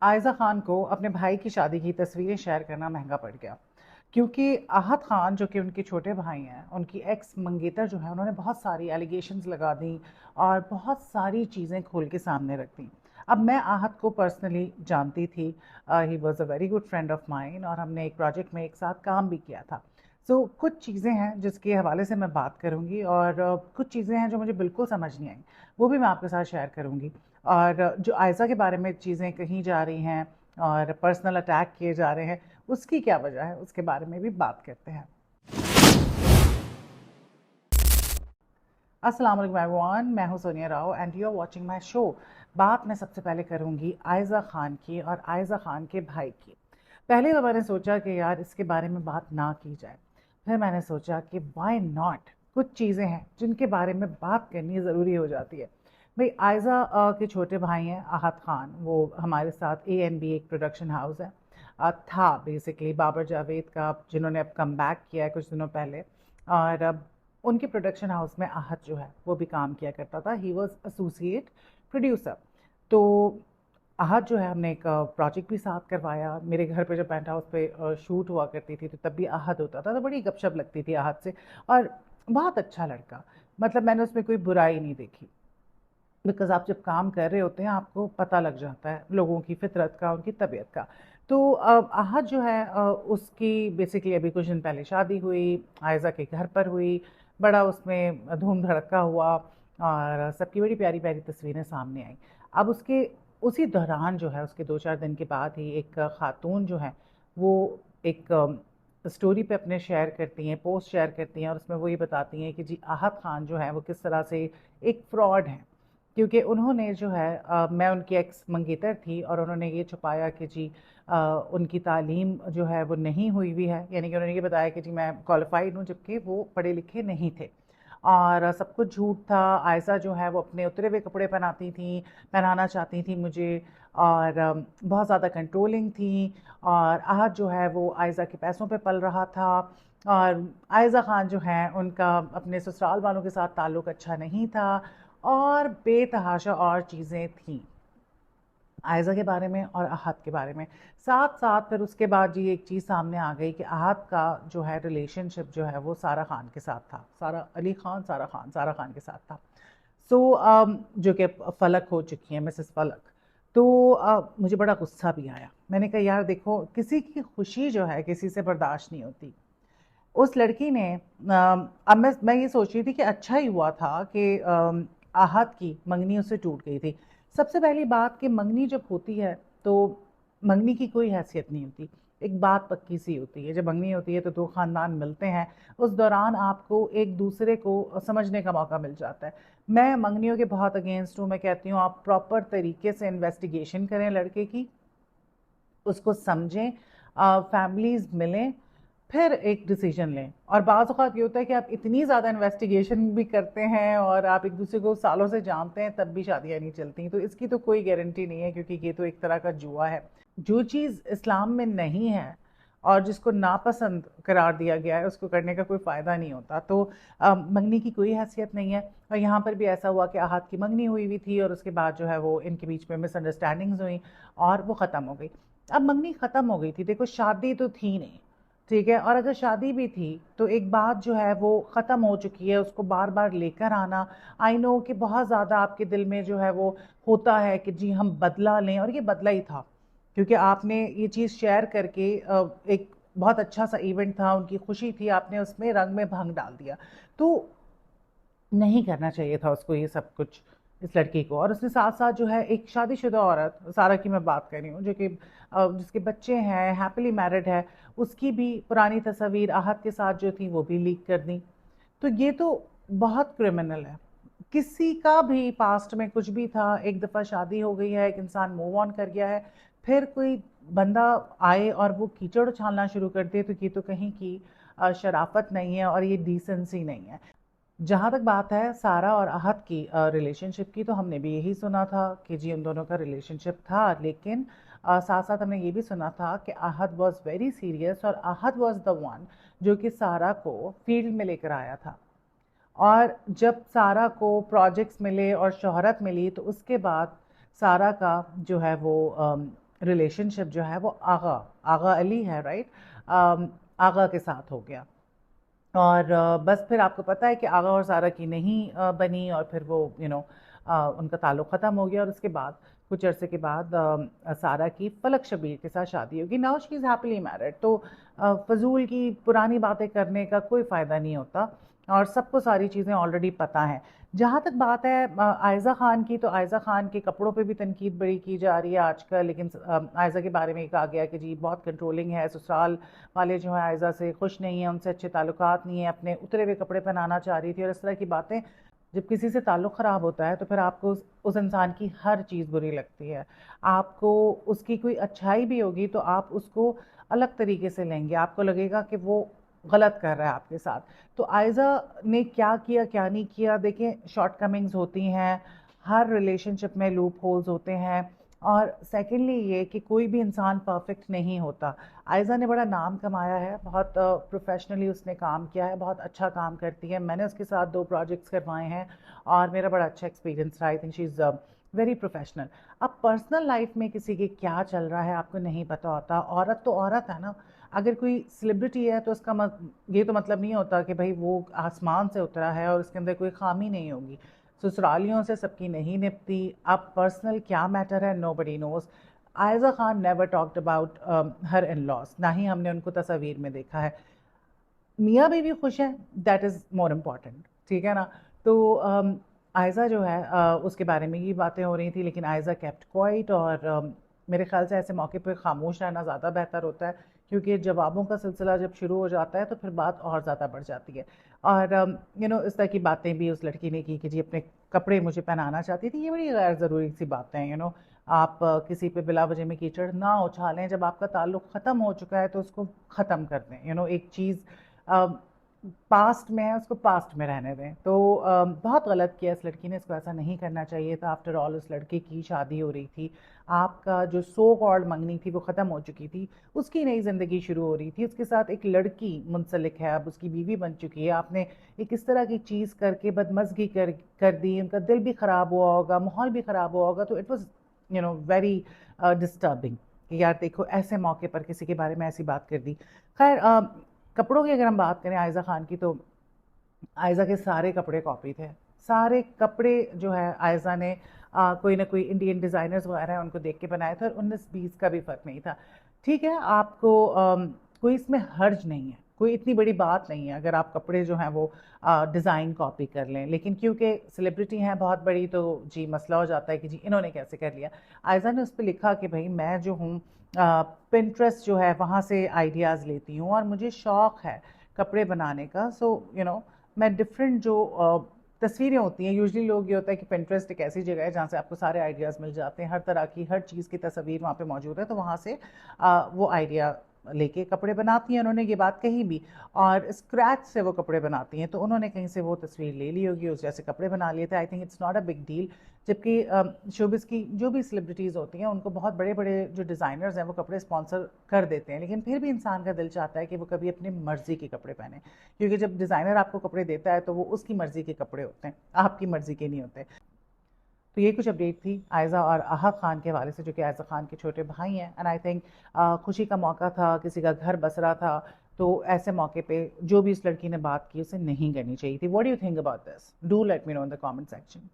आयज़ा ख़ान को अपने भाई की शादी की तस्वीरें शेयर करना महंगा पड़ गया, क्योंकि आहत ख़ान जो कि उनके छोटे भाई हैं, उनकी एक्स मंगेतर जो है उन्होंने बहुत सारी एलिगेशंस लगा दी और बहुत सारी चीज़ें खोल के सामने रख दी। अब मैं आहत को पर्सनली जानती थी, he was a very good friend of mine और हमने एक प्रोजेक्ट में एक साथ काम भी किया था। सो कुछ चीज़ें हैं जिसके हवाले से मैं बात करूँगी और कुछ चीज़ें हैं जो मुझे बिल्कुल समझ नहीं आई, वो भी मैं आपके साथ शेयर करूँगी। और जो आयज़ा के बारे में चीज़ें कही जा रही हैं और पर्सनल अटैक किए जा रहे हैं, उसकी क्या वजह है, उसके बारे में भी बात करते हैं। अस्सलाम वालेकुम एवरीवन, मैं हूं Sonia Rao and you are watching my show. बात मैं सबसे पहले करूंगी आयज़ा ख़ान की और आयज़ा ख़ान के भाई की। पहले तो मैंने सोचा कि यार इसके बारे में बात ना की जाए, फिर मैंने सोचा कि व्हाई नॉट, कुछ चीज़ें हैं जिनके बारे में बात करनी ज़रूरी हो जाती है। भाई आयज़ा के छोटे भाई हैं आहत ख़ान, वो हमारे साथ ANB एक प्रोडक्शन हाउस है, था बेसिकली बाबर जावेद का, जिन्होंने अब कम बैक किया है कुछ दिनों पहले। और अब उनके प्रोडक्शन हाउस में आहत जो है वो भी काम किया करता था, ही वॉज एसोसिएट प्रोड्यूसर। तो आहत जो है, हमने एक प्रोजेक्ट भी साथ करवाया। मेरे घर पे जब पेंट हाउस पे शूट हुआ करती थी तो तब भी आहत होता था, तो बड़ी गपशप लगती थी आहत से। और बहुत अच्छा लड़का, मतलब मैंने उसमें कोई बुराई नहीं देखी, बिकॉज़ आप जब काम कर रहे होते हैं आपको पता लग जाता है लोगों की फितरत का, उनकी तबीयत का। तो आहत जो है, उसकी बेसिकली अभी कुछ दिन पहले शादी हुई, आयज़ा के घर पर हुई, बड़ा उसमें धूम धड़का हुआ और सबकी बड़ी प्यारी प्यारी तस्वीरें सामने आई। अब उसके उसी दौरान जो है, उसके 2-4 दिन के बाद ही एक खातून जो है वो एक स्टोरी पे अपने शेयर करती हैं, पोस्ट शेयर करती हैं और उसमें वो ये बताती हैं कि जी आहत ख़ान जो है वो किस तरह से एक फ्रॉड हैं। क्योंकि उन्होंने जो है, मैं उनकी एक्स मंगेतर थी और उन्होंने ये छुपाया कि जी उनकी तालीम जो है वो नहीं हुई हुई है, यानी कि उन्होंने ये बताया कि जी मैं क्वालिफाइड हूँ, जबकि वो पढ़े लिखे नहीं थे और सब कुछ झूठ था। आयशा जो है वो अपने उतरे हुए कपड़े पहनाती थी, पहनाना चाहती थी मुझे, और बहुत ज़्यादा कंट्रोलिंग थी। और आहत जो है वो आयशा के पैसों पे पल रहा था। और आयज़ा ख़ान जो हैं उनका अपने ससुराल वालों के साथ ताल्लुक़ अच्छा नहीं था और बेतहाशा और चीज़ें थीं आयज़ा के बारे में और आहत के बारे में। साथ-साथ फिर उसके बाद जी एक चीज़ सामने आ गई कि आहत का जो है रिलेशनशिप जो है वो सारा खान के साथ था। सारा अली खान, सारा खान के साथ था। सो जो कि फ़लक हो चुकी हैं, मिसेस फ़लक। तो मुझे बड़ा गुस्सा भी आया। मैंने कहा यार देखो, किसी की खुशी जो है किसी से बर्दाश्त नहीं होती। उस लड़की ने अब मैं ये सोच रही थी कि अच्छा ही हुआ था कि आहत की मंगनी उससे टूट गई थी। सबसे पहली बात कि मंगनी जब होती है तो मंगनी की कोई हैसियत नहीं होती। एक बात पक्की सी होती है, जब मंगनी होती है तो 2 ख़ानदान मिलते हैं, उस दौरान आपको एक-दूसरे को समझने का मौका मिल जाता है। मैं मंगनियों के बहुत अगेंस्ट हूँ, मैं कहती हूँ आप प्रॉपर तरीके से इन्वेस्टिगेशन करें लड़के की, उसको समझें, फैमिलीज़ मिलें, फिर एक डिसीजन लें। और बाज़ औक़ात ये होता है कि आप इतनी ज़्यादा इन्वेस्टिगेशन भी करते हैं और आप एक दूसरे को सालों से जानते हैं, तब भी शादियाँ नहीं चलती। तो इसकी तो कोई गारंटी नहीं है, क्योंकि ये तो एक तरह का जुआ है। जो चीज़ इस्लाम में नहीं है और जिसको नापसंद करार दिया गया है, उसको करने का कोई फ़ायदा नहीं होता। तो मंगनी की कोई हैसियत नहीं है। और यहाँ पर भी ऐसा हुआ कि आहत की मंगनी हुई हुई थी और उसके बाद जो है वो इनके बीच में मिसअंडरस्टैंडिंग्स हुई और वो ख़त्म हो गई। अब मंगनी ख़त्म हो गई थी, देखो शादी तो थी नहीं, ठीक है? और अगर शादी भी थी तो एक बात जो है वो ख़त्म हो चुकी है, उसको बार-बार लेकर आना, आई नो कि बहुत ज़्यादा आपके दिल में जो है वो होता है कि जी हम बदला लें, और ये बदला ही था। क्योंकि आपने ये चीज़ शेयर करके एक बहुत अच्छा-सा इवेंट था, उनकी खुशी थी, आपने उसमें रंग में भंग डाल दिया। तो नहीं करना चाहिए था उसको ये सब कुछ, इस लड़की को। और उसके साथ-साथ जो है एक शादीशुदा औरत, सारा की मैं बात कर रही हूँ, जो कि जिसके बच्चे हैं, हैप्पीली मैरिड है, उसकी भी पुरानी तस्वीर आहत के साथ जो थी वो भी लीक कर दी। तो ये तो बहुत क्रिमिनल है। किसी का भी पास्ट में कुछ भी था, एक दफ़ा शादी हो गई है, एक इंसान मूव ऑन कर गया है, फिर कोई बंदा आए और वो कीचड़ उछालना शुरू कर दे, तो ये तो कहीं की शराफ़त नहीं है और ये डिसेंसी नहीं है। जहाँ तक बात है सारा और आहत की रिलेशनशिप की, तो हमने भी यही सुना था कि जी उन दोनों का रिलेशनशिप था, लेकिन साथ-साथ हमने ये भी सुना था कि आहत वाज़ वेरी सीरियस और आहत वाज़ द वन जो कि सारा को फील्ड में लेकर आया था। और जब सारा को प्रोजेक्ट्स मिले और शोहरत मिली, तो उसके बाद सारा का जो है वो रिलेशनशिप जो है वो आगा आगा अली है, राइट, आगा के साथ हो गया। और बस फिर आपको पता है कि आगा और सारा की नहीं बनी, और फिर वो उनका ताल्लुक़ ख़त्म हो गया, और उसके बाद कुछ अरसे के बाद सारा की फलक शबीर के साथ शादी होगी। Now she is happily married. तो फ़ज़ूल की पुरानी बातें करने का कोई फ़ायदा नहीं होता, और सबको सारी चीज़ें ऑलरेडी पता हैं। जहाँ तक बात है आयज़ा ख़ान की, तो आयज़ा ख़ान के कपड़ों पे भी तनकीद बड़ी की जा रही है आजकल, लेकिन आयज़ा के बारे में ये कहा गया कि जी बहुत कंट्रोलिंग है, ससुराल वाले जो हैं आयज़ा से खुश नहीं हैं, उनसे अच्छे ताल्लुकात नहीं हैं, अपने उतरे हुए कपड़े पहनाना चाह रही थी और इस तरह की बातें। जब किसी से ताल्लुक़ ख़राब होता है तो फिर आपको उस इंसान की हर चीज़ बुरी लगती है। आपको उसकी कोई अच्छाई भी होगी तो आप उसको अलग तरीके से लेंगे, आपको लगेगा कि वो गलत कर रहा है आपके साथ। तो आयज़ा ने क्या किया, क्या नहीं किया, देखें शॉर्टकमिंग्स होती हैं, हर रिलेशनशिप में लूप होल्स होते हैं, और सेकेंडली ये कि कोई भी इंसान परफेक्ट नहीं होता। आयज़ा ने बड़ा नाम कमाया है, बहुत प्रोफेशनली उसने काम किया है, बहुत अच्छा काम करती है। मैंने उसके साथ 2 प्रोजेक्ट्स करवाए हैं और मेरा बड़ा अच्छा एक्सपीरियंस रहा। I think she is very professional. अब पर्सनल लाइफ में किसी के क्या चल रहा है आपको नहीं पता होता। औरत तो औरत है ना। अगर कोई सेलिब्रिटी है तो उसका ये तो मतलब नहीं होता कि भाई वो आसमान से उतरा है और उसके अंदर कोई खामी नहीं होगी। ससुरालियों से सबकी नहीं निपटी। अब पर्सनल क्या मैटर है, nobody nose. Aiza Khan never talked about her in loss, ना ही हमने उनको तस्वीर में देखा है। मियाँ बीवी खुश हैं, दैट इज़ मोर इम्पॉर्टेंट, ठीक है ना। तो आयज़ा जो है उसके बारे में ये बातें हो रही थी, लेकिन आयज़ा केप्ट क्वाइट, और मेरे ख्याल से ऐसे मौके पे खामोश रहना ज़्यादा बेहतर होता है, क्योंकि जवाबों का सिलसिला जब शुरू हो जाता है तो फिर बात और ज़्यादा बढ़ जाती है। और इस तरह की बातें भी उस लड़की ने की कि जी अपने कपड़े मुझे पहनाना चाहती थी। ये बड़ी गैर ज़रूरी सी बातें हैं। आप किसी पे बिला वजह में कीचड़ ना उछालें। जब आपका ताल्लुक़ ख़त्म हो चुका है तो उसको ख़त्म कर दें। एक चीज़ पास्ट में है, उसको पास्ट में रहने दें। तो बहुत गलत किया इस लड़की ने, इसको ऐसा नहीं करना चाहिए था। आफ्टर ऑल उस लड़के की शादी हो रही थी, आपका जो सो कॉल्ड मंगनी थी वो ख़त्म हो चुकी थी, उसकी नई ज़िंदगी शुरू हो रही थी, उसके साथ एक लड़की मुंसलिक है, अब उसकी बीवी बन चुकी है। आपने एक इस तरह की चीज़ करके बदमज़गी कर दी, उनका दिल भी ख़राब हुआ होगा, माहौल भी ख़राब हुआ होगा। तो इट वॉज़ वेरी डिस्टर्बिंग कि यार देखो ऐसे मौके पर किसी के बारे में ऐसी बात कर दी। खैर कपड़ों की अगर हम बात करें आयज़ा खान की, तो आयज़ा के सारे कपड़े कॉपी थे। सारे कपड़े जो है आयज़ा ने कोई ना कोई इंडियन डिज़ाइनर्स वगैरह हैं उनको देख के बनाए थे, और 19-20 का भी फ़र्क नहीं था। ठीक है, आपको कोई इसमें हर्ज नहीं है, कोई इतनी बड़ी बात नहीं है अगर आप कपड़े जो हैं वो डिज़ाइन कॉपी कर लें, लेकिन क्योंकि सेलिब्रिटी हैं बहुत बड़ी, तो जी मसला हो जाता है कि जी इन्होंने कैसे कर लिया। आयज़ा ने उस पे लिखा कि भई मैं जो हूँ पिंटरेस्ट जो है वहाँ से आइडियाज़ लेती हूँ और मुझे शौक़ है कपड़े बनाने का। सो मैं डिफरेंट जो तस्वीरें होती हैं, यूजुअली लोग ये होता है कि पिंटरेस्ट एक ऐसी जगह है जहाँ से आपको सारे आइडियाज़ मिल जाते हैं, हर तरह की हर चीज़ की तस्वीर वहाँ पे मौजूद है, तो वहाँ से वो आइडिया लेके कपड़े बनाती हैं। उन्होंने ये बात कही भी, और स्क्रैच से वो कपड़े बनाती हैं, तो उन्होंने कहीं से वो तस्वीर ले ली होगी, उस जैसे कपड़े बना लिए थे। I think it's not a big deal. जबकि शोबिस की जो भी सेलिब्रिटीज़ होती हैं उनको बहुत बड़े बड़े जो डिज़ाइनर्स हैं वो कपड़े स्पॉन्सर कर देते हैं, लेकिन फिर भी इंसान का दिल चाहता है कि वो कभी अपनी मर्ज़ी के कपड़े पहने, क्योंकि जब डिज़ाइनर आपको कपड़े देता है तो वो उसकी मर्ज़ी के कपड़े होते हैं, आपकी मर्ज़ी के नहीं होते। तो ये कुछ अपडेट थी आयज़ा और आहा खान के हवाले से, जो कि आयज़ा खान के छोटे भाई हैं। एंड आई थिंक खुशी का मौका था, किसी का घर बस रहा था, तो ऐसे मौके पे जो भी इस लड़की ने बात की उसे नहीं करनी चाहिए थी। What do you think about this? Do let me know in the comment section.